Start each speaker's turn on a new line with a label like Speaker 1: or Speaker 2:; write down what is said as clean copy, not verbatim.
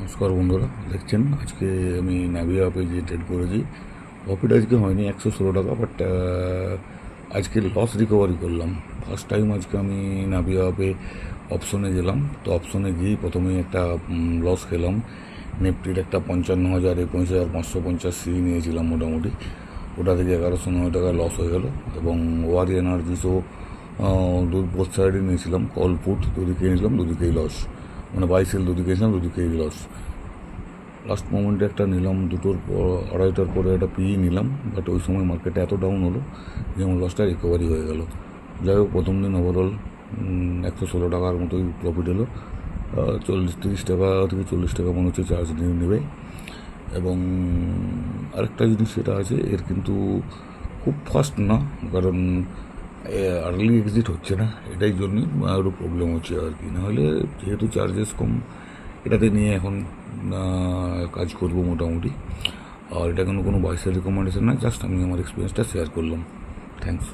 Speaker 1: নমস্কার বন্ধুরা, দেখছেন আজকে আমি নাভিয়া অ্যাপে যে ট্রেড করেছি, প্রফিট আজকে হয়নি 116 টাকা, বাট আজকে লস রিকভারি করলাম। ফার্স্ট টাইম আজকে আমি নাভিয়া অ্যাপে অপশনে গেলাম। তো অপশনে গিয়েই প্রথমেই একটা লস খেলাম। নিফটির একটা 55,000 19,550 সিঁড়ি নিয়েছিলাম মোটামুটি, ওটা থেকে 1109 টাকা লস হয়ে গেল। এবং ওয়ারি এনার্জিসও বোথ সাইডে নিয়েছিলাম, কল পুট দুদিকেই নিয়েছিলাম, দুদিকেই লস, মানে বাই সেল দুদিকে নিয়েছিলাম, দুদিকেই লস। লাস্ট মোমেন্টে একটা নিলাম, দুটোর পর আড়াইটার পরে একটা পিই নিলাম, বাট ওই সময় মার্কেটে এত ডাউন হলো যে আমার লসটা রিকভারি হয়ে গেল। যাই হোক, প্রথম দিন ওভারঅল 116 টাকার মতোই প্রফিট এলো। 30 টাকা থেকে 40 টাকা মনে হচ্ছে চার্জ নেবে। এবং আরেকটা জিনিস সেটা আছে, এর কিন্তু খুব ফাস্ট না, কারণ আর্লি এক্সিট হচ্ছে না, এটাই জন্যই আরও প্রবলেম হচ্ছে আর কি। নাহলে যেহেতু চার্জেস কম, এটাতে নিয়ে এখন কাজ করব মোটামুটি। আর এটা কোনো বাইসের রেকমেন্ডেশন না, জাস্ট আমি আমার এক্সপিরিয়েন্সটা শেয়ার করলাম। থ্যাংকস।